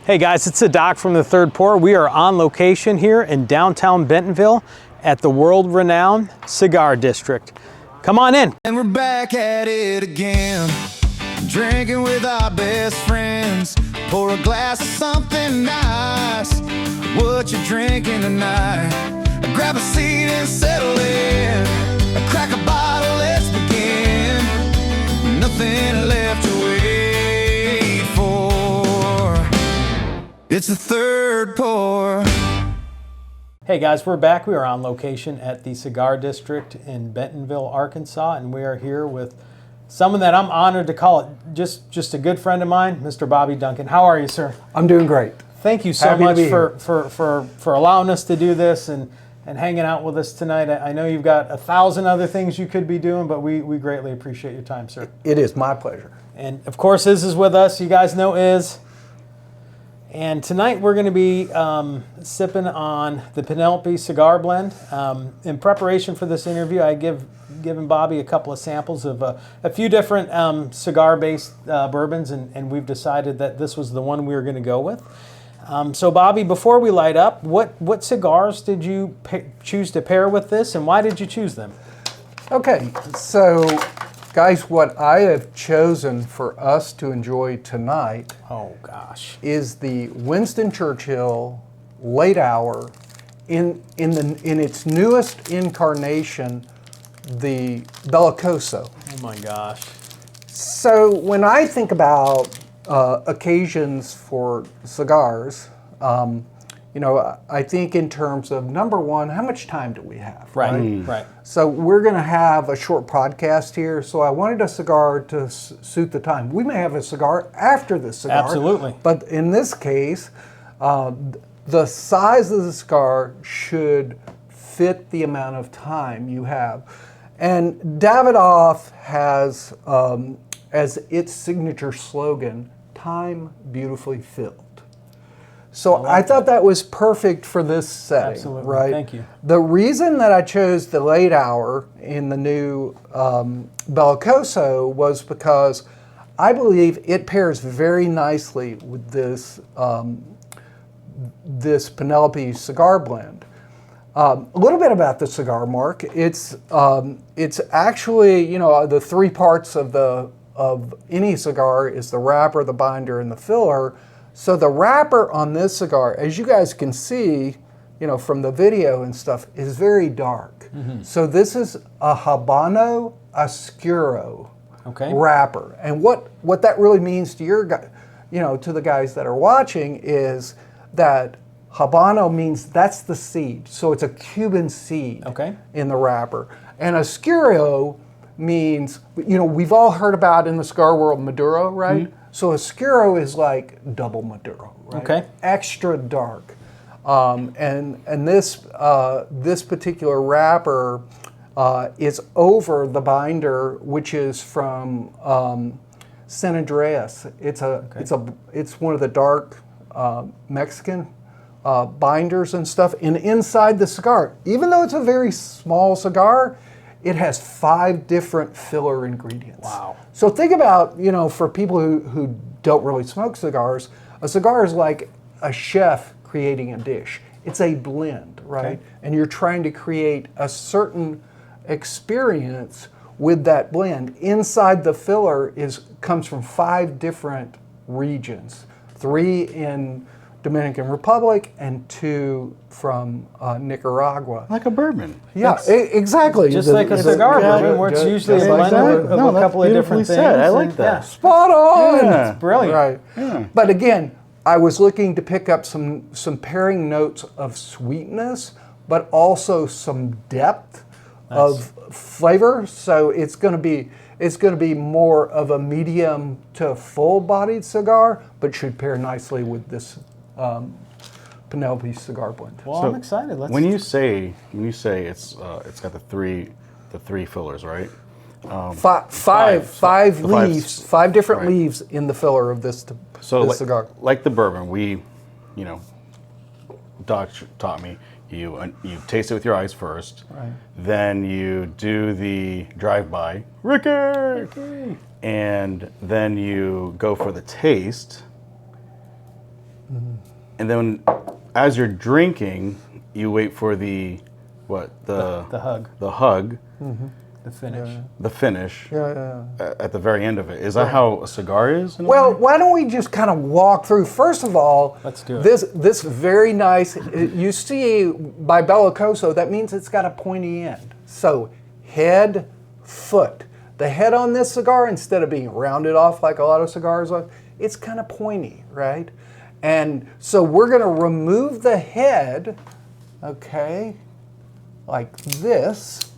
Hey guys, it's the Doc from the Third Pour. We are on location here in downtown Bentonville at the world-renowned Cigar District. Come on in. And we're back at it again, drinking with our best friends. Pour a glass of something nice. What you drinking tonight? Grab a seat and settle in. Crack a bottle, let's begin. Nothing left to wait for. It's the third pour. Hey guys, we're back. We are on location at the Cigar District in Bentonville, Arkansas, and we are here with someone that I'm honored to call it just a good friend of mine, Mr. Bobby Duncan. How are you, sir? I'm doing great. Thank you so much for allowing us to do this and hanging out with us tonight. I know you've got 1,000 other things you could be doing, but we greatly appreciate your time, sir. It is my pleasure. And of course, Iz is with us. You guys know Iz. And tonight we're going to be sipping on the Penelope Cigar Blend. In preparation for this interview, I given Bobby a couple of samples of a few different cigar-based bourbons, and we've decided that this was the one we were going to go with. So Bobby, before we light up, what cigars did you choose to pair with this, and why did you choose them? Okay, so guys, what I have chosen for us to enjoy tonight is the Winston Churchill Late Hour in its newest incarnation, the Bellicoso. Oh my gosh. So when I think about occasions for cigars, I think in terms of, number one, how much time do we have? Right. So we're going to have a short podcast here, so I wanted a cigar to suit the time. We may have a cigar after the cigar. Absolutely. But in this case, the size of the cigar should fit the amount of time you have. And Davidoff has, as its signature slogan, "Time beautifully filled." So I thought that was perfect for this setting. Absolutely. Right? Thank you. The reason that I chose the Late Hour in the new Bellicoso was because I believe it pairs very nicely with this this Penelope Cigar Blend. A little bit about the cigar, Mark. It's actually, the three parts of any cigar is the wrapper, the binder, and the filler. So the wrapper on this cigar, as you guys can see, from the video and stuff, is very dark. Mm-hmm. So this is a Habano Oscuro wrapper. And what that really means to to the guys that are watching is that Habano means that's the seed. So it's a Cuban seed in the wrapper. And Oscuro means, we've all heard about in the cigar world Maduro, right? Mm-hmm. So Oscuro is like double Maduro, right? Okay. Extra dark. And this particular wrapper is over the binder, which is from San Andreas. It's one of the dark Mexican binders and stuff. And inside the cigar, even though it's a very small cigar, it has 5 different filler ingredients. Wow. So think about, for people who don't really smoke cigars, a cigar is like a chef creating a dish. It's a blend, right? Okay. And you're trying to create a certain experience with that blend. Inside the filler comes from 5 different regions, 3 in Dominican Republic and 2 from Nicaragua. Like a bourbon. Yeah, exactly. Just like a cigar bourbon, where it's usually a blend of a couple of different things. I like that. Spot on. Yeah. It's brilliant. Right. Yeah. But again, I was looking to pick up some pairing notes of sweetness, but also some depth of flavor. So it's going to be more of a medium to full-bodied cigar, but should pair nicely with this Penelope Cigar Blend. Well, I'm excited. When you say it's got the three fillers, right? Five leaves, 5 different leaves in the filler of this cigar. Like the bourbon, Doc taught me, you taste it with your eyes first, right? Then you do the drive-by, Ricky, and then you go for the taste. and then as you're drinking, you wait for the hug. The hug. The finish. The finish. Yeah. At the very end of it. Is that how a cigar is? Well, why don't we just kind of walk through? First of all, let's do it. This very nice. You see by bellicoso, that means it's got a pointy end. So head, foot. The head on this cigar, instead of being rounded off like a lot of cigars are, it's kind of pointy, right? And so we're going to remove the head, okay, like this.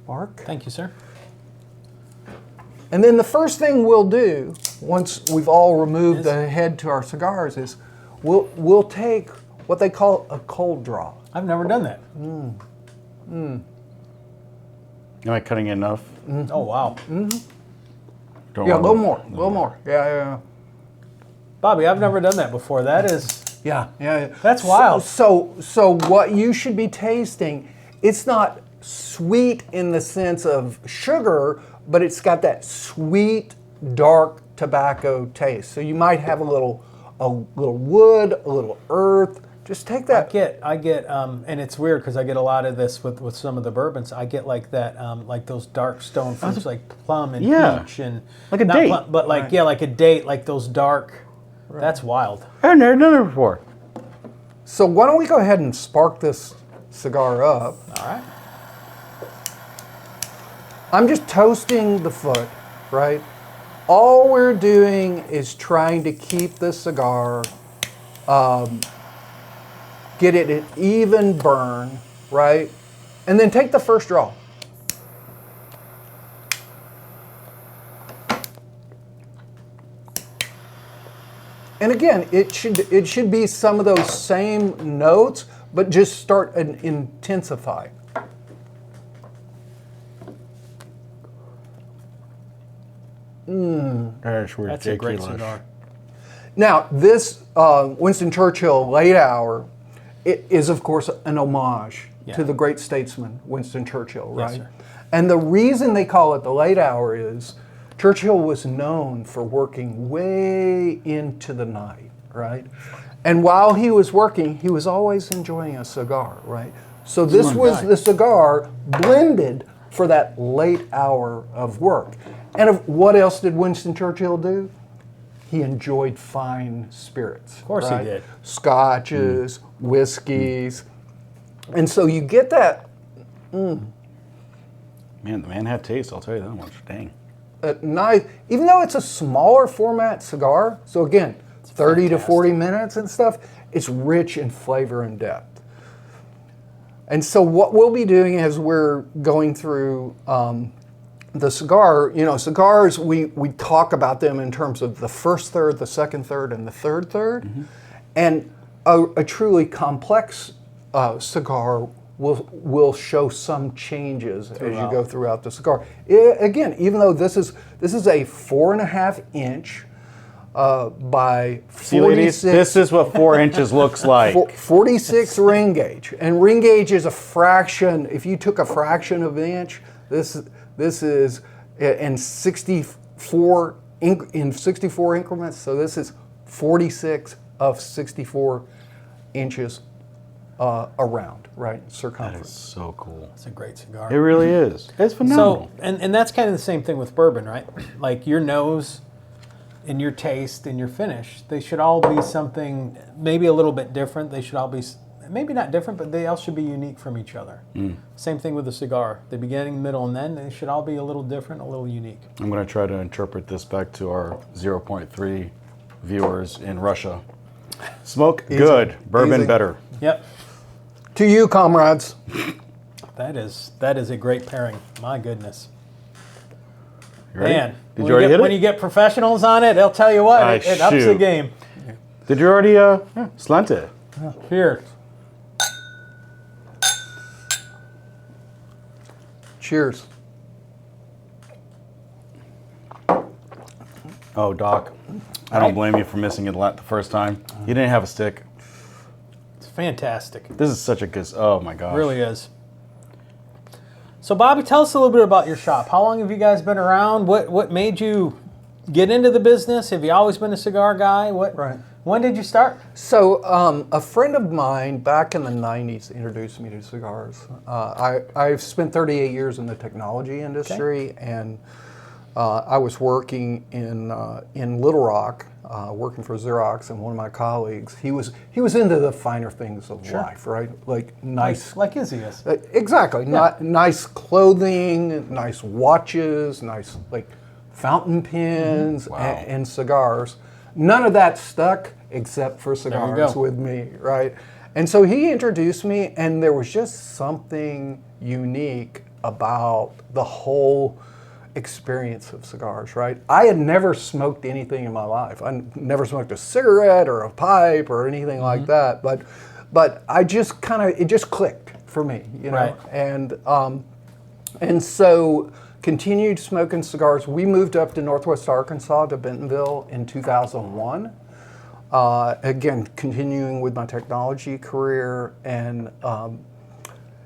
Mark. Thank you, sir. And then the first thing we'll do, once we've all removed the head to our cigars, is we'll take what they call a cold draw. I've never done that. Am I cutting enough? Oh, wow. Yeah, a little more. Yeah. Bobby, I've never done that before. That is... Yeah. That's wild. So what you should be tasting, it's not sweet in the sense of sugar, but it's got that sweet, dark tobacco taste. So you might have a little wood, a little earth. Just take that. I get, and it's weird because I get a lot of this with some of the bourbons. I get like that, like those dark stone fruits, like plum and peach and like a not date, plum, but like like a date, like those dark. Right. That's wild. I've never done it before. So why don't we go ahead and spark this cigar up? All right. I'm just toasting the foot, right? All we're doing is trying to keep the cigar, get it an even burn, right? And then take the first draw. And again, it should be some of those same notes, but just start and intensify. That's ridiculous. That's a great cigar. Now, this Winston Churchill late hour, it is of course an homage to the great statesman Winston Churchill, right? Yes, sir. And the reason they call it the late hour is Churchill was known for working way into the night, right? And while he was working, he was always enjoying a cigar, right? So this was the cigar blended for that late hour of work. And what else did Winston Churchill do? He enjoyed fine spirits. Of course he did. Scotches, whiskeys. And so you get that. Man, the man had taste, I'll tell you that much. Dang. Nice, even though it's a smaller format cigar, so again, 30 to 40 minutes and stuff, it's rich in flavor and depth. And so what we'll be doing as we're going through the cigar, cigars, we talk about them in terms of the first third, the second third, and the third third. Mm-hmm. And a truly complex cigar will show some changes as you go throughout the cigar. Again, even though this is a 4.5 inch by 46. See, ladies, this is what 4 inches looks like. 46 ring gauge, and ring gauge is a fraction. If you took a fraction of an inch, this is in 64 increments. So this is 46 of 64 inches around, right? Circumference. That is so cool. It's a great cigar. It really is. It's phenomenal. So, and that's kind of the same thing with bourbon, right? Like your nose and your taste and your finish, they should all be something maybe a little bit different. They should all be, maybe not different, but they all should be unique from each other. Same thing with a cigar. The beginning, middle, and end, they should all be a little different, a little unique. I'm going to try to interpret this back to our 0.3 viewers in Russia. Smoke, good. Bourbon, better. Yep. To you, comrades. That is a great pairing. My goodness. You ready? Man, Did you already hit it? When you get professionals on it, they'll tell you what, it ups the game. Did you already slant it? Here. Cheers. Oh, Doc, I don't blame you for missing it the first time. You didn't have a stick. It's fantastic. This is such a good, oh my gosh. It really is. So Bobby, tell us a little bit about your shop. How long have you guys been around? What made you get into the business? Have you always been a cigar guy? What When did you start? So a friend of mine back in the 90s introduced me to cigars. I've spent 38 years in the technology industry, and I was working in Little Rock, working for Xerox, and one of my colleagues, he was into the finer things of life, right? Like nice, like Izzy is. Exactly. Nice clothing, nice watches, nice like fountain pens, and cigars. None of that stuck except for cigars with me, right? And so he introduced me, and there was just something unique about the whole experience of cigars, right? I had never smoked anything in my life. I never smoked a cigarette or a pipe or anything like that, but I just it just clicked for me, you know? Right. And so continued smoking cigars. We moved up to Northwest Arkansas to Bentonville in 2001. Again, continuing with my technology career, and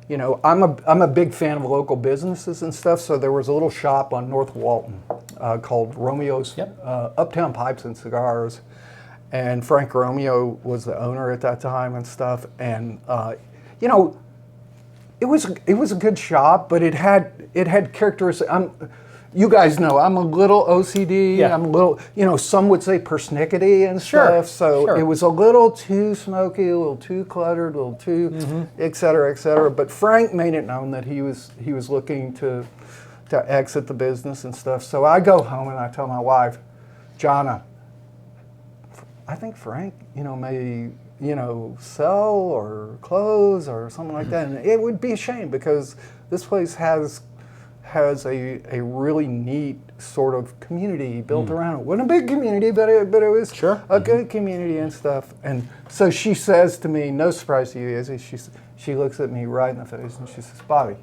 you know, I'm a big fan of local businesses and stuff. So there was a little shop on North Walton called Romeo's Uptown Pipes and Cigars, and Frank Romeo was the owner at that time and stuff. And you know, it was a good shop, but it had characteristics. You guys know I'm a little OCD. Yeah. I'm a little, you know, some would say persnickety and stuff. So it was a little too smoky, a little too cluttered, a little too, et cetera, et cetera. But Frank made it known that he was looking to exit the business and stuff. So I go home and I tell my wife, Jonna, I think Frank, you know, may, you know, sell or close or something like that. And it would be a shame because this place has a really neat sort of community built around it. Wasn't a big community, but it was a good community and stuff. And so she says to me, no surprise to you, Izzy, she looks at me right in the face and she says, Bobby,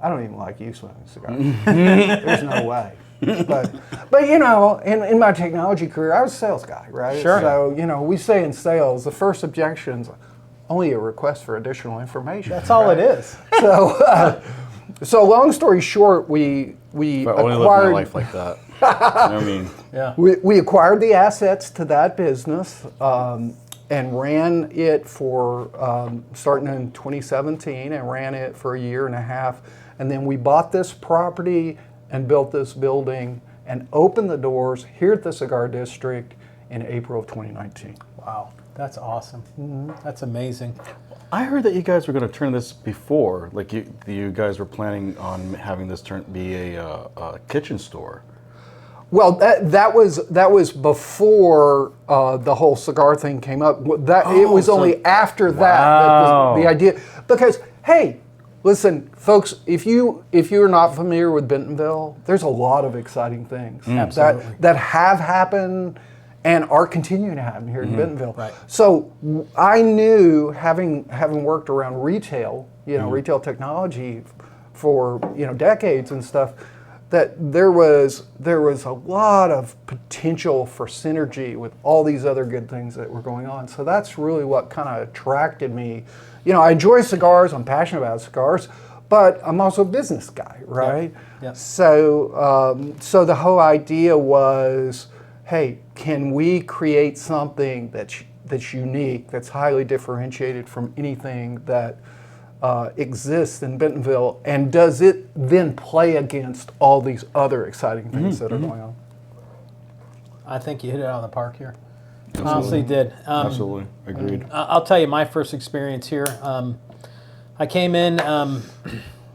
I don't even like you smoking cigars. There's no way. But you know, in my technology career, I was a sales guy, right? Sure. So, you know, we say in sales, the first objection's only a request for additional information. That's all it is. So long story short, we If I only lived my life like that. I mean, we acquired the assets to that business and ran it for starting in 2017 and ran it for a year and a half, and then we bought this property and built this building and opened the doors here at the Cigar District in April of 2019. Wow, that's awesome. That's amazing. I heard that you guys were going to turn this before, like you guys were planning on having this be a kitchen store. Well, that was before the whole cigar thing came up. It was only after that the idea. Because hey, listen, folks, if you're not familiar with Bentonville, there's a lot of exciting things that have happened and are continuing to happen here in Bentonville. Right. So I knew, having worked around retail, retail technology for decades and stuff, that there was a lot of potential for synergy with all these other good things that were going on. So that's really what kind of attracted me. I enjoy cigars. I'm passionate about cigars, but I'm also a business guy, right? Yep. So the whole idea was, hey, can we create something that's unique, that's highly differentiated from anything that exists in Bentonville, and does it then play against all these other exciting things that are going on? I think you hit it out of the park here. Absolutely. Honestly did. Absolutely, agreed. I'll tell you my first experience here. I came in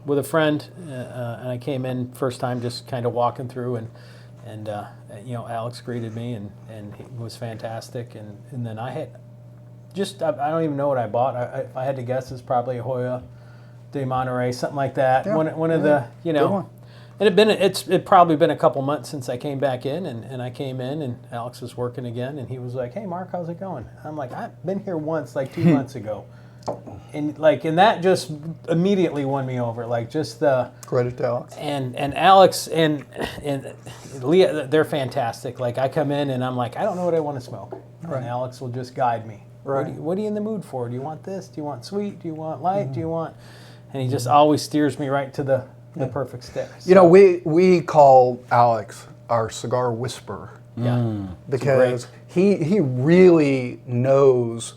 with a friend, and I came in first time just kind of walking through, and Alex greeted me, and he was fantastic, and then I had I don't even know what I bought. If I had to guess, it's probably a Hoya de Monterey, something like that. Yeah. One of the Good one. And it probably been a couple months since I came back in, and I came in, and Alex was working again, and he was like, "Hey, Mark, how's it going?" I'm like, "I've been here once, like 2 months ago," and that just immediately won me over. Like just the Credit to Alex. and Alex and Leah, they're fantastic. Like I come in and I'm like, I don't know what I want to smoke, and Alex will just guide me. Right. What are you in the mood for? Do you want this? Do you want sweet? Do you want light? Do you want? And he just always steers me right to the perfect stick. So. We call Alex our cigar whisperer. Yeah. because he really knows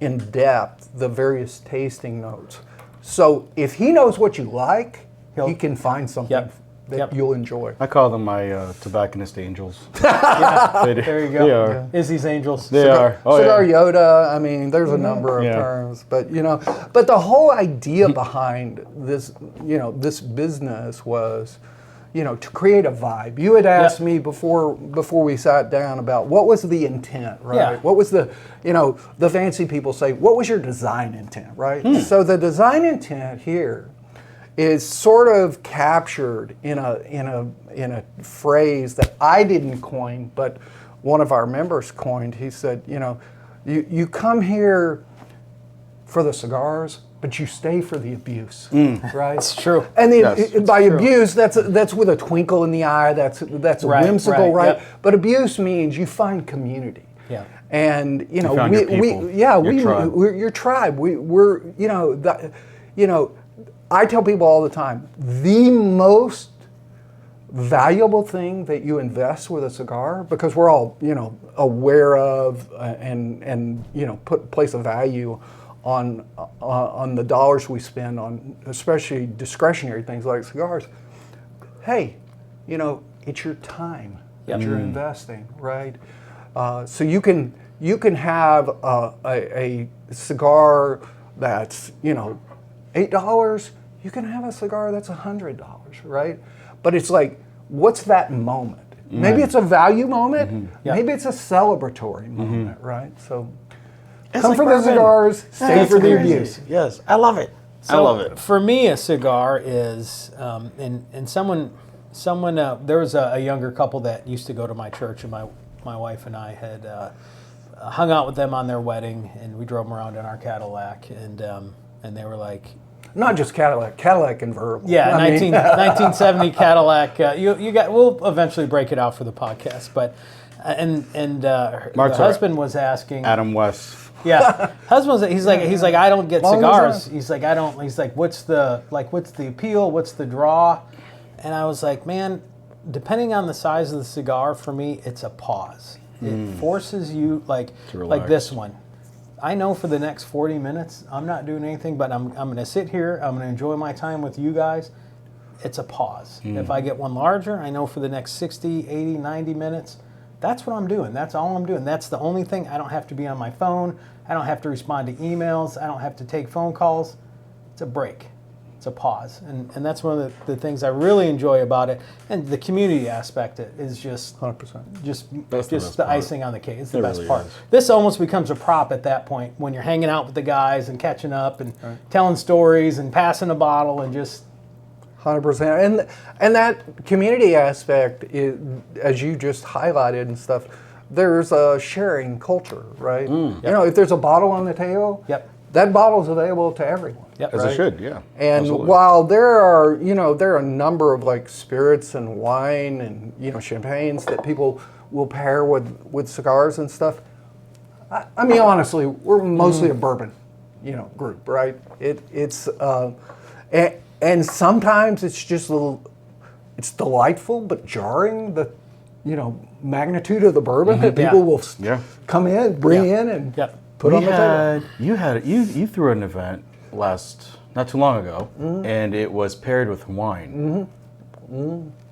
in depth the various tasting notes. So if he knows what you like, he can find something that you'll enjoy. I call them my tobacconist angels. There you go. They are. Izzy's Angels. They are. Oh, Cigar yeah. Yoda. I mean, there's a number of terms, but but the whole idea behind this, this business was, to create a vibe. You had asked me before we sat down about what was the intent, right? Yeah. What was the, the fancy people say, what was your design intent, right? So the design intent here is sort of captured in a phrase that I didn't coin, but one of our members coined. He said, you come here for the cigars, but you stay for the abuse, right? It's true. And by true. abuse, that's with a twinkle in the eye. That's whimsical, right? Yep. But abuse means you find community. Yeah. And found your people, we're your tribe. We're I tell people all the time, the most valuable thing that you invest with a cigar, because we're all aware of and place a value on the dollars we spend on especially discretionary things like cigars. Hey, it's your time that you're investing, right? So you can have a cigar that's $8. You can have a cigar that's $100, right? But it's like, what's that moment? Maybe it's a value moment. Maybe it's a celebratory moment, right? So come for the cigars, stay for the abuse. Yes, I love it. I love it. For me, a cigar is, and someone there was a younger couple that used to go to my church, and my wife and I had hung out with them on their wedding, and we drove them around in our Cadillac, and they were like, Not just Cadillac convertible. yeah, 1970 Cadillac. We'll eventually break it out for the podcast, but the husband was asking Adam West. Yeah, husband. He's like, I don't get Long cigars. as He's like, I don't. He's like, what's the appeal? What's the draw? And I was like, man, depending on the size of the cigar, for me, it's a pause. It forces you like this one. I know for the next 40 minutes, I'm not doing anything, but I'm going to sit here. I'm going to enjoy my time with you guys. It's a pause. If I get one larger, I know for the next 60, 80, 90 minutes, that's what I'm doing. That's all I'm doing. That's the only thing. I don't have to be on my phone. I don't have to respond to emails. I don't have to take phone calls. It's a break. It's a pause. And that's one of the things I really enjoy about it. And the community aspect is just 100%. Just the icing on the cake. It's the best really part. is. This almost becomes a prop at that point when you're hanging out with the guys and catching up and telling stories and passing a bottle and just 100%. And that community aspect, is, as you just highlighted and stuff, there's a sharing culture, right? If there's a bottle on the table, that bottle's available to everyone. As it should, yeah. And absolutely. while there are a number of like spirits and wine and champagnes that people will pair with cigars and stuff, I mean honestly, we're mostly a bourbon, group, right? And sometimes it's just it's delightful but jarring, the magnitude of the bourbon that people will come in, bring in, and put on the table. You threw an event not too long ago, and it was paired with wine.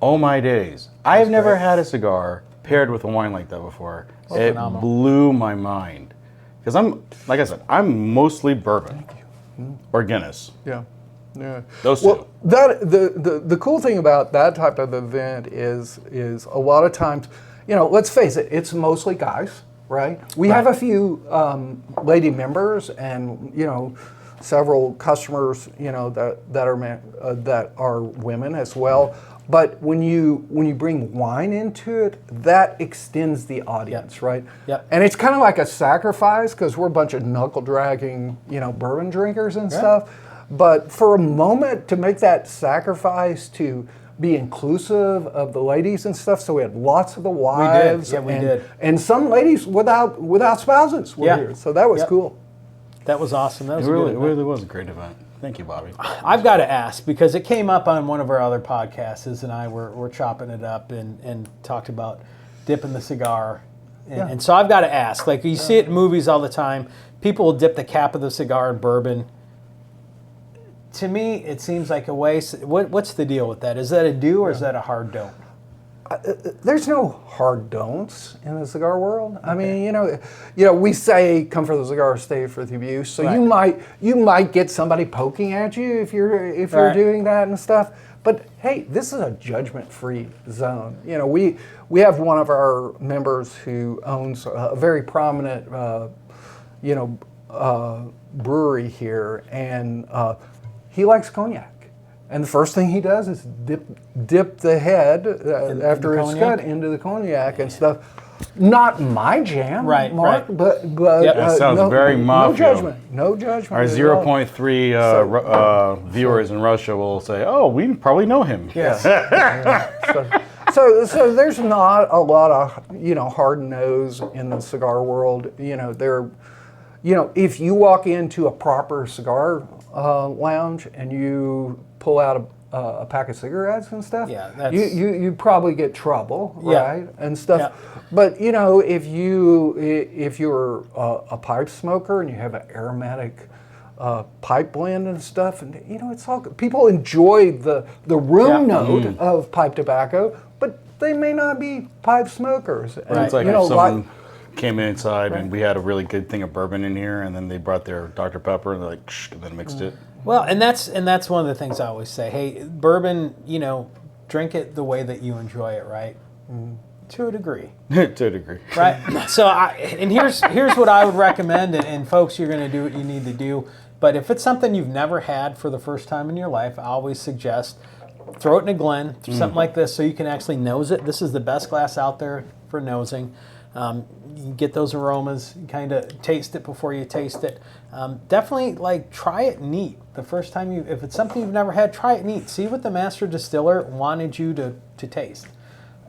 Oh my days! I have never had a cigar paired with a wine like that before. It blew my mind because I'm mostly bourbon or Guinness. Yeah. Those two. Well, the cool thing about that type of event is a lot of times, let's face it, it's mostly guys, right? We have a few lady members and several customers, that are women as well. But when you bring wine into it, that extends the audience, right? Yep. And it's kind of like a sacrifice because we're a bunch of knuckle dragging, bourbon drinkers and stuff. But for a moment to make that sacrifice to be inclusive of the ladies and stuff, so we had lots of the wives. We did. And some ladies without spouses were here, so that was cool. That was awesome. That was It a good event. really was a great event. Thank you, Bobby. I've got to ask because it came up on one of our other podcasts. Iz and I were chopping it up and talked about dipping the cigar. And so I've got to ask, like you see it in movies all the time, people will dip the cap of the cigar in bourbon. To me, it seems like a waste. What's the deal with that? Is that a do or is that a hard don't? There's no hard don'ts in the cigar world. I mean, you know, we say come for the cigar, stay for the abuse. So you might get somebody poking at you if you're doing that and stuff. But hey, this is a judgment-free zone. You know, we have one of our members who owns a very prominent, brewery here, and he likes cognac. And the first thing he does is dip the head after it's cut into the cognac and stuff. Not my jam, Mark, but that sounds very mafia. No judgment. Our 0.3 viewers in Russia will say, "Oh, we probably know him." Yes. So there's not a lot of hard nose in the cigar world. If you walk into a proper cigar lounge and you pull out a pack of cigarettes and stuff, you probably get trouble, right? And stuff. Yeah. But if you're a pipe smoker and you have an aromatic pipe blend and stuff, and it's all good. People enjoy the room note of pipe tobacco, but they may not be pipe smokers. Right. It's like if someone came inside and we had a really good thing of bourbon in here, and then they brought their Dr. Pepper and they're like, and then mixed it. Well, and that's one of the things I always say. Hey, bourbon, drink it the way that you enjoy it, right? To a degree. To a degree. Right. So, here's what I would recommend, and folks, you're going to do what you need to do. But if it's something you've never had for the first time in your life, I always suggest throw it in a Glen, something like this, so you can actually nose it. This is the best glass out there for nosing. You get those aromas, you kind of taste it before you taste it. Definitely, try it neat. The first time if it's something you've never had, try it neat. See what the master distiller wanted you to taste.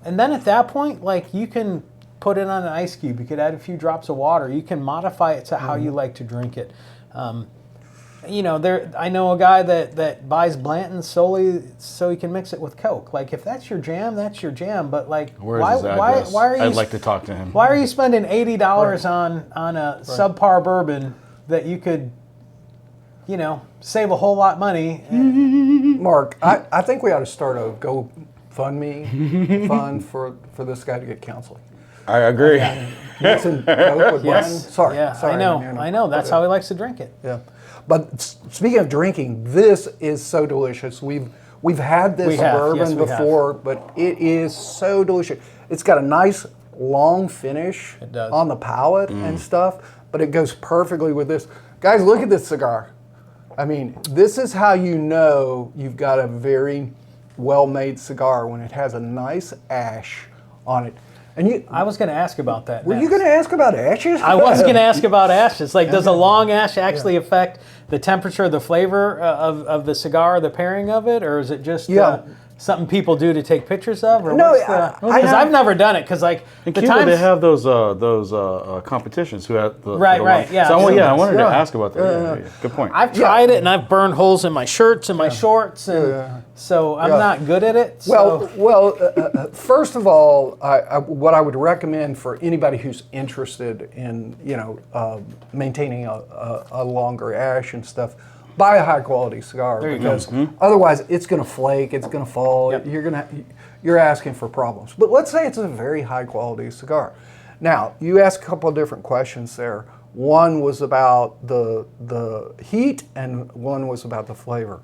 And then at that point, you can put it on an ice cube. You could add a few drops of water. You can modify it to how you like to drink it. I know a guy that buys Blanton solely so he can mix it with Coke. If that's your jam, that's your jam. But why are you? I'd like to talk to him. Why are you spending $80 on a subpar bourbon that you could, save a whole lot of money? Mark, I think we ought to start a GoFundMe fund for this guy to get counseling. I agree. Mixing Coke with Blanton. Sorry, I know. That's how he likes to drink it. Yeah. But speaking of drinking, this is so delicious. We've had this bourbon before, but it is so delicious. It's got a nice long finish on the palate and stuff, but it goes perfectly with this. Guys, look at this cigar. I mean, this is how you know you've got a very well-made cigar, when it has a nice ash on it. And I was going to ask about that. Were you going to ask about ashes? I was going to ask about ashes. Does a long ash actually affect the temperature, the flavor of the cigar, the pairing of it, or is it just something people do to take pictures of? Or no, because I've never done it. Because in Cuba they have those competitions who have the right. So I wanted to ask about that. Good point. I've tried it and I've burned holes in my shirts and my shorts, and so I'm not good at it. So. Well, first of all, what I would recommend for anybody who's interested in maintaining a longer ash and stuff, buy a high quality cigar, because otherwise it's going to flake, it's going to fall. Yep. You're asking for problems. But let's say it's a very high quality cigar. Now, you asked a couple of different questions there. One was about the heat, and one was about the flavor.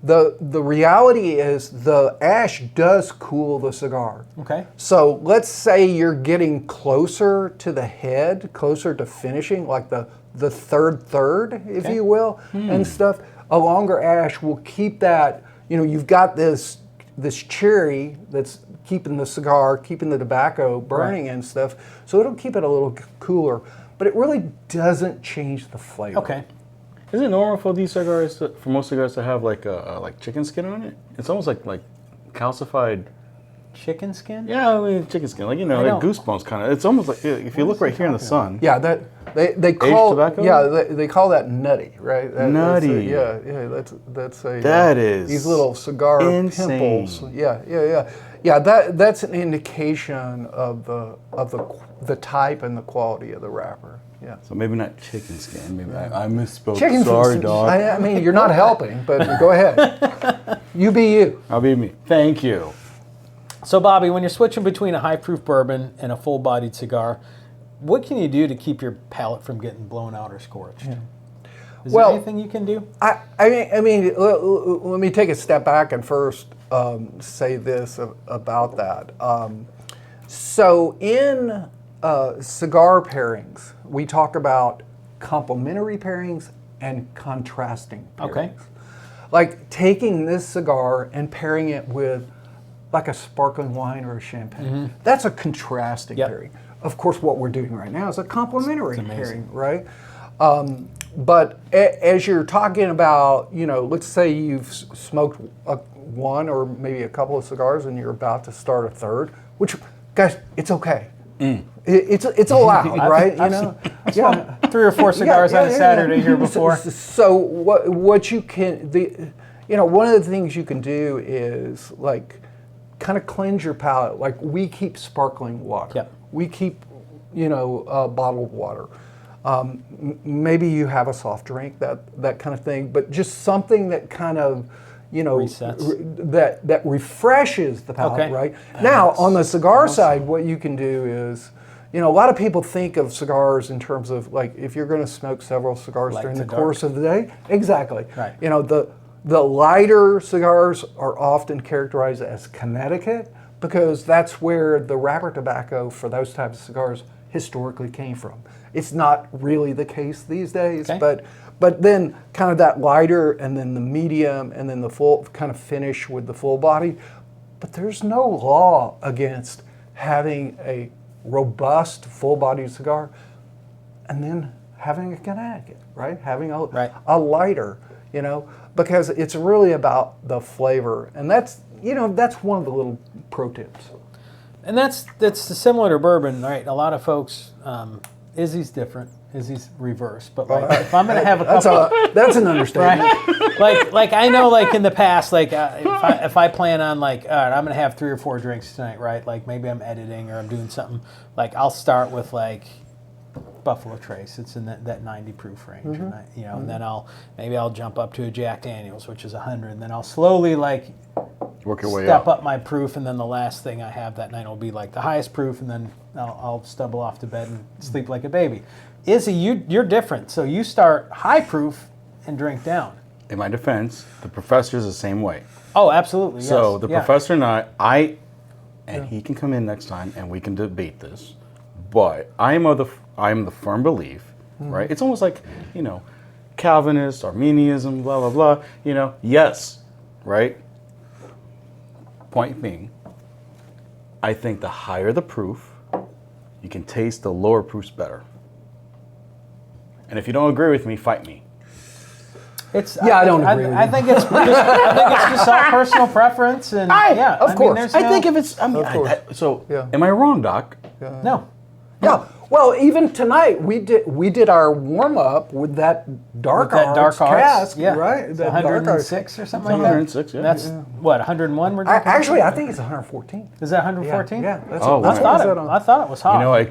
The reality is the ash does cool the cigar. Okay. So let's say you're getting closer to the head, closer to finishing, like the third, if you will, and stuff. A longer ash will keep that, you've got this cherry that's keeping the cigar, keeping the tobacco burning and stuff, so it'll keep it a little cooler, but it really doesn't change the flavor. Okay. Is it normal for these cigars, for most cigars, to have like chicken skin on it? It's almost like calcified chicken skin. Yeah, I mean, chicken skin, like goosebumps kind of. It's almost like if you look right here in the sun. Yeah, that they call tobacco? they call that nutty, right? Nutty. That's that is these little cigar insane. pimples. Yeah. Yeah, that's an indication of the type and the quality of the wrapper. Yeah. So maybe not chicken skin. Maybe I misspoke. Chicken Sorry, Doc. I mean, you're not helping, but go ahead. You be you. I'll be me. Thank you. So, Bobby, when you're switching between a high-proof bourbon and a full-bodied cigar, what can you do to keep your palate from getting blown out or scorched? Yeah. Is there anything you can do? I mean, let me take a step back and first say this about that. So in cigar pairings, we talk about complementary pairings and contrasting pairings. Okay. Like taking this cigar and pairing it with like a sparkling wine or a champagne. That's a contrasting pairing. Of course, what we're doing right now is a complementary pairing, right? But as you're talking about, let's say you've smoked one or maybe a couple of cigars and you're about to start a third, which, guys, it's okay. It's allowed, right? Yeah, 3 or 4 cigars on a Saturday here before. So what you can, one of the things you can do is like kind of cleanse your palate. Like we keep sparkling water. Yep. We keep, bottled water. Maybe you have a soft drink, that kind of thing, but just something that kind of, resets. that refreshes the palate, right? Now, on the cigar side, what you can do is, a lot of people think of cigars in terms of like if you're going to smoke several cigars during the course of the day. Exactly. Right. The lighter cigars are often characterized as Connecticut because that's where the wrapper tobacco for those types of cigars historically came from. It's not really the case these days, but then kind of that lighter and then the medium and then the full kind of finish with the full body. But there's no law against having a robust full bodied cigar and then having a Connecticut, right? Having a lighter, because it's really about the flavor. And that's one of the little pro tips. And that's similar to bourbon, right? A lot of folks, Izzy's different. Izzy's reverse. But like, if I'm going to have a couple, that's an understatement. Right? like I know, like in the past, like if I plan on like, all right, I'm going to have 3 or 4 drinks tonight, right? Like maybe I'm editing or I'm doing something. Like I'll start with like Buffalo Trace. It's in that 90 proof range, and then I'll jump up to a Jack Daniel's, which is 100, and then I'll slowly like work your way step up my proof, and then the last thing I have that night will be like the highest proof, and then I'll stumble off to bed and sleep like a baby. Izzy, you're different, so you start high proof and drink down. In my defense, the professor's the same way. Oh, absolutely. So yes. the professor and and he can come in next time and we can debate this. But I am the firm belief, right? It's almost like, Calvinist, Arminianism, blah, blah, blah. Yes, right? Point being, I think the higher the proof, you can taste the lower proofs better. And if you don't agree with me, fight me. I don't agree with you. I think it's just all personal preference, and of course. I think if it's, am I wrong, Doc? No. Yeah. Well, even tonight we did our warm up with that dark arts cask, right? That 106 or something like that. 106, yeah. That's what 101 we're drinking. Actually, I think it's 114. Is that 114? Yeah. I thought it was hot. I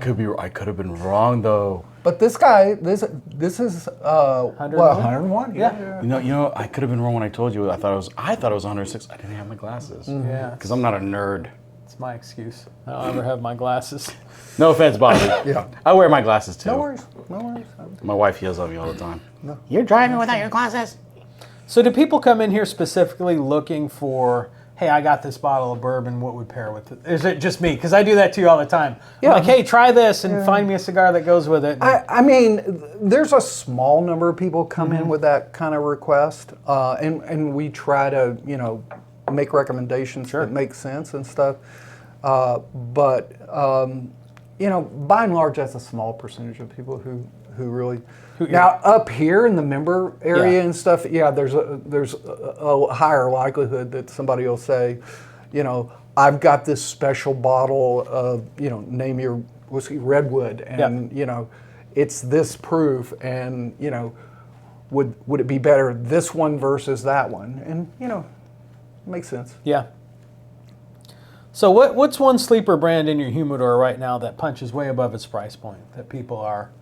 could have been wrong though. But this guy, this is 101. Yeah. I could have been wrong when I told you. I thought it was 106. I didn't have my glasses. Yeah. Because I'm not a nerd. It's my excuse. I don't ever have my glasses. No offense, Bobby. Yeah. I wear my glasses too. No worries. My wife yells at me all the time. No. You're driving without your glasses. So do people come in here specifically looking for, hey, I got this bottle of bourbon, what would pair with it? Is it just me? Because I do that to you all the time. Yeah. I'm like, hey, try this and find me a cigar that goes with it. I mean, there's a small number of people come in with that kind of request, and we try to, make recommendations that make sense and stuff. But by and large, that's a small percentage of people who really. Now up here in the member area and stuff, there's a higher likelihood that somebody will say, I've got this special bottle of, name your whiskey, Redwood, and it's this proof, and would it be better this one versus that one, and makes sense. Yeah. So what's one sleeper brand in your humidor right now that punches way above its price point that people are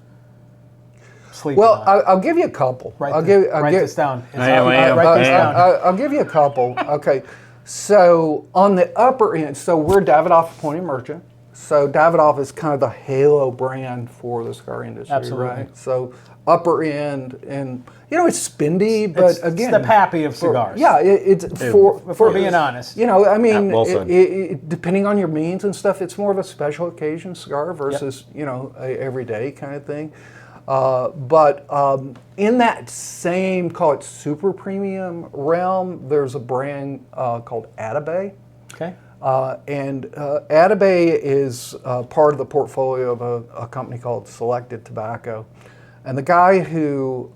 sleeping Well, on? I'll give you a couple. Write this down. I am. Write this down. I'll give you a couple. Okay. So on the upper end, so we're Davidoff appointed merchant. So Davidoff is kind of the halo brand for the cigar industry, Absolutely. right? So upper end, and it's spendy, but again, it's the Pappy of cigars. It's if we're being honest. I mean, Well said. depending on your means and stuff, it's more of a special occasion cigar versus a everyday kind of thing. But in that same, call it super premium realm, there's a brand called Atabey. Okay. And Atabey is part of the portfolio of a company called Selected Tobacco. And the guy who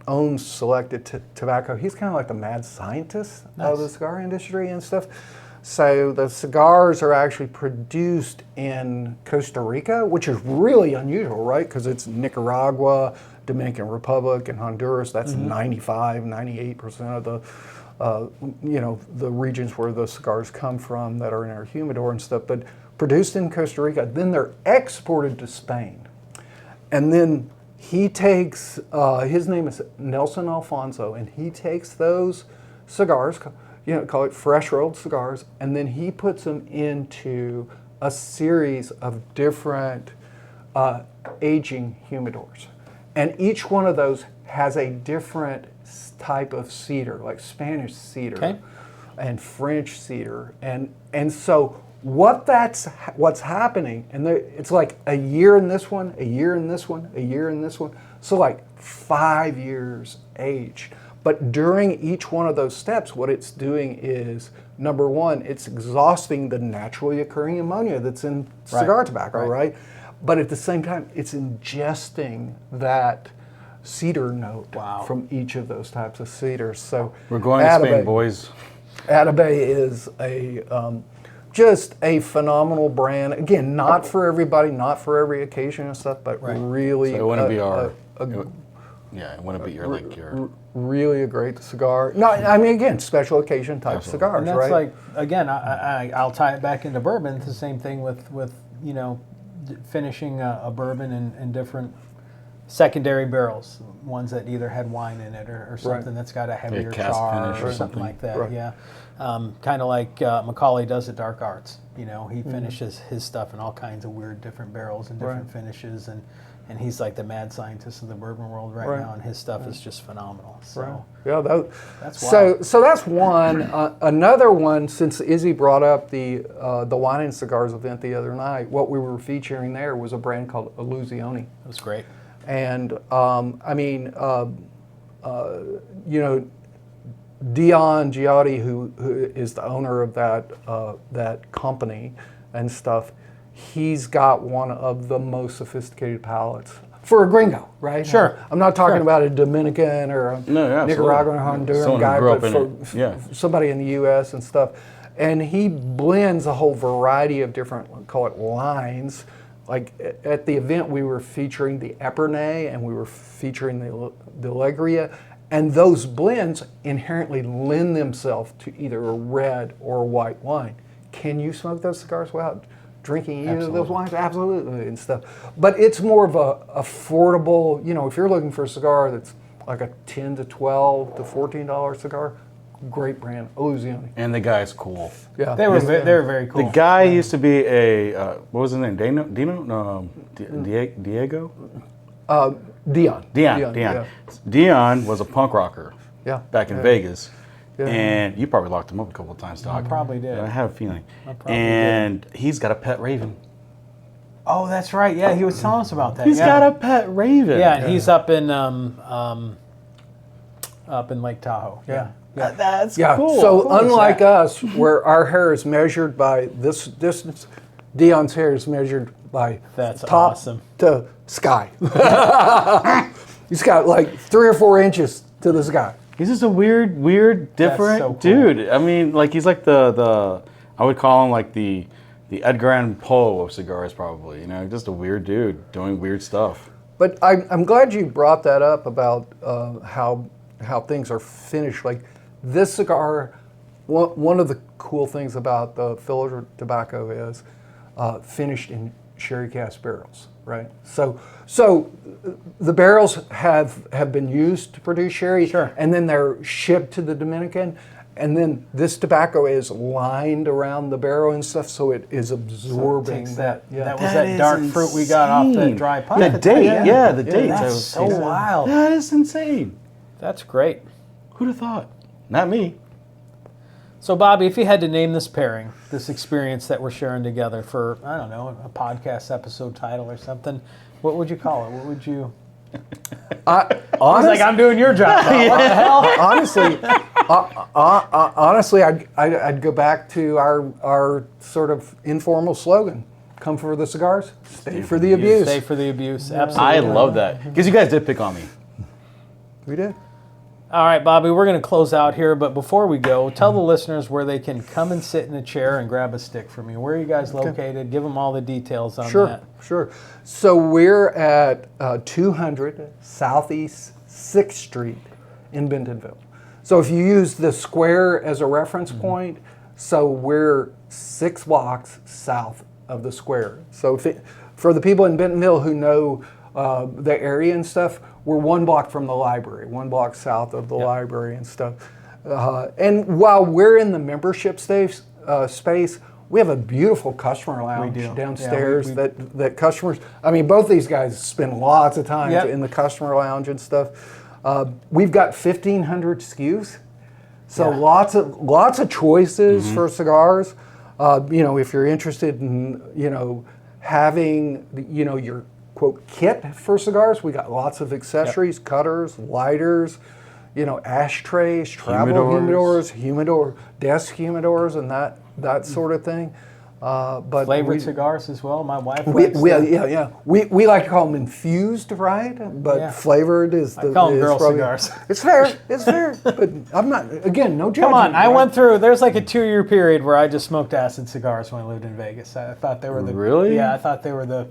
owns Selected Tobacco, he's kind of like the mad scientist of the cigar industry and stuff. So the cigars are actually produced in Costa Rica, which is really unusual, right? Because it's Nicaragua, Dominican Republic, and Honduras. That's 95, 98% of the regions where the cigars come from that are in our humidor and stuff. But produced in Costa Rica, then they're exported to Spain. And then he takes, his name is Nelson Alfonso, and he takes those cigars, call it fresh rolled cigars, and then he puts them into a series of different aging humidors. And each one of those has a different type of cedar, like Spanish cedar and French cedar. And so what's happening, and it's like a year in this one, a year in this one, a year in this one. So like 5 years age. But during each one of those steps, what it's doing is, number one, it's exhausting the naturally occurring ammonia that's in cigar tobacco, right? But at the same time, it's ingesting that cedar note from each of those types of cedars. So we're going to Spain, boys. Atabey is just a phenomenal brand. Again, not for everybody, not for every occasion and stuff, but really. So it wouldn't be it wouldn't be your really a great cigar. No, I mean, again, special occasion type cigars, and that's right? like, again, I'll tie it back into bourbon. It's the same thing with finishing a bourbon in different secondary barrels, ones that either had wine in it or something that's got a heavier char or something like that. Yeah, kind of like Macaulay does at Dark Arts. He finishes his stuff in all kinds of weird different barrels and different finishes, and he's like the mad scientist of the bourbon world right now, and his stuff is just phenomenal. So that's wild. So that's one. Another one, since Izzy brought up the Wine and Cigars event the other night, what we were featuring there was a brand called Illusione. It was great. And Dion Giotti, who is the owner of that company and stuff, he's got one of the most sophisticated palates for a gringo, right? Sure. I'm not talking about a Dominican or a Nicaraguan or Honduran guy, but for somebody in the U.S. and stuff. And he blends a whole variety of different, call it lines. Like at the event, we were featuring the Epernay and we were featuring the Alegria. And those blends inherently lend themselves to either a red or a white wine. Can you smoke those cigars without drinking either of those wines? Absolutely, and stuff. But it's more of a affordable, if you're looking for a cigar that's like a $10 to $12 to $14 cigar, great brand, Illusione. And the guy's cool. Yeah, they were very cool. The guy used to be what was his name? Diego? Dion. Yeah. Dion was a punk rocker. Yeah. Back in Vegas. Yeah. And you probably locked him up a couple of times, Doc. I probably did. I have a feeling. And he's got a pet raven. Oh, that's right. Yeah, he was telling us about that. He's got a pet raven. Yeah, and he's up in Lake Tahoe. Yeah. That's cool. So cool unlike us, where our hair is measured by this distance, Dion's hair is measured by top to sky. He's got like 3 or 4 inches to the sky. He's just a weird, different dude. I mean, like he's like the I would call him like the Edgar Allan Poe of cigars, probably. Just a weird dude doing weird stuff. But I'm glad you brought that up about how things are finished. Like this cigar one of the cool things about the filler tobacco is finished in sherry cask barrels, right? So the barrels have been used to produce sherry, Sure. and then they're shipped to the Dominican, and then this tobacco is lined around the barrel and stuff, so it is absorbing Takes that. Yeah. That was That that is dark fruit we got off the insane. dry pipe. The date, the date. That's so wild. That is insane. That's great. Who'd have thought? Not me. So, Bobby, if you had to name this pairing, this experience that we're sharing together for, I don't know, a podcast episode title or something, what would you call it? What would you... I was like, I'm doing your job. What the hell? Honestly, I'd go back to our sort of informal slogan: "Come for the cigars, stay for the abuse." Stay for the abuse. Absolutely. I love that because you guys did pick on me. We did. All right, Bobby, we're going to close out here, but before we go, tell the listeners where they can come and sit in a chair and grab a stick from you. Where are you guys located? Give them all the details on that. Sure. So we're at 200 Southeast 6th Street in Bentonville. So if you use the square as a reference point, so we're 6 blocks south of the square. So for the people in Bentonville who know the area and stuff, we're 1 block from the library, 1 block south of the library and stuff. And while we're in the membership space, we have a beautiful customer lounge downstairs that customers, I mean, both these guys spend lots of time in the customer lounge and stuff. We've got 1,500 SKUs, so lots of choices for cigars. If you're interested in, having, your quote kit for cigars, we got lots of accessories, cutters, lighters, ashtrays, travel humidors, desk humidors, and that sort of thing. But Flavored cigars as well. My wife we like to call them infused, right? But flavored is the. I call them girl probably, cigars. It's fair, but I'm not. Again, no judgment. Come on, I right? went through. There's like a 2-year period where I just smoked acid cigars when I lived in Vegas. I thought they were the. Really? Yeah, I thought they were the.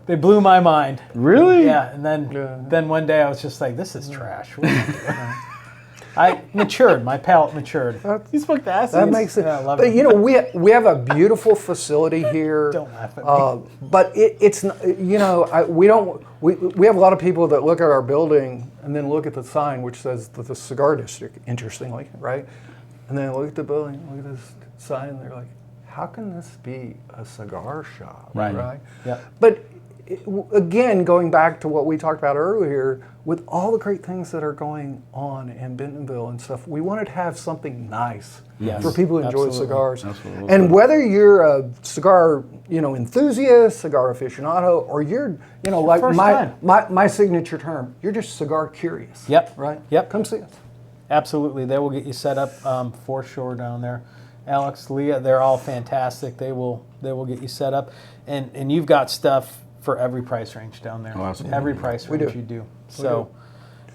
They blew my mind. Really? Yeah, and then one day I was just like, this is trash. What am I doing? I matured. My palate matured. You smoked acid. That makes it. Yeah, I love but it. we have a beautiful facility here. Don't laugh at me. But it's we have a lot of people that look at our building and then look at the sign which says the Cigar District. Interestingly, right? And then look at the building, look at this sign, and they're like, how can this be a cigar shop? Right. Yeah. But again, going back to what we talked about earlier, with all the great things that are going on in Bentonville and stuff, we wanted to have something nice for people who enjoy cigars. Absolutely. And whether you're a cigar, enthusiast, cigar aficionado, or you're, like my signature term, you're just cigar curious. Yep. Right? Yep. Come see us. Absolutely. They will get you set up for sure down there. Alex, Leah, they're all fantastic. They will get you set up. And you've got stuff for every price range down there. Oh, absolutely. Every price range you do. So,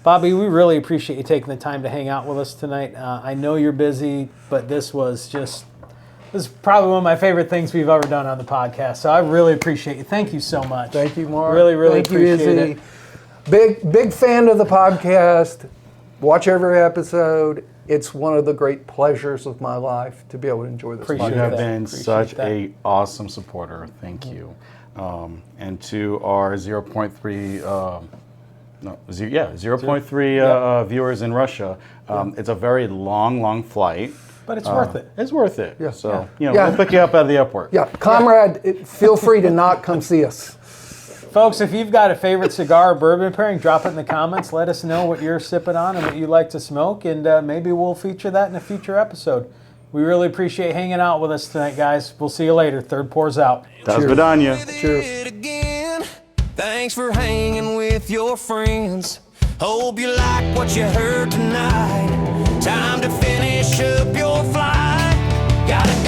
Bobby, we really appreciate you taking the time to hang out with us tonight. I know you're busy, but this is probably one of my favorite things we've ever done on the podcast. So I really appreciate you. Thank you so much. Thank you, Mark. Really, really Thank you, appreciate Izzy. Big fan of the podcast. Watch every episode. It's one of the great pleasures of my life to be able to enjoy this Appreciate podcast. You have that. been Appreciate such that. a awesome supporter. Thank you. And to our 0.3 viewers in Russia, it's a very long flight. But it's worth it. It's worth it. Yeah. So, we'll pick you up at the airport. Yeah, comrade, feel free to not come see us. Folks, if you've got a favorite cigar or bourbon pairing, drop it in the comments. Let us know what you're sipping on and what you like to smoke, and maybe we'll feature that in a future episode. We really appreciate hanging out with us tonight, guys. We'll see you later. Third pours out. Das Vidania. Cheers. Again. Thanks for hanging with your friends. Hope you like what you heard tonight. Time to finish up your flight. Gotta go.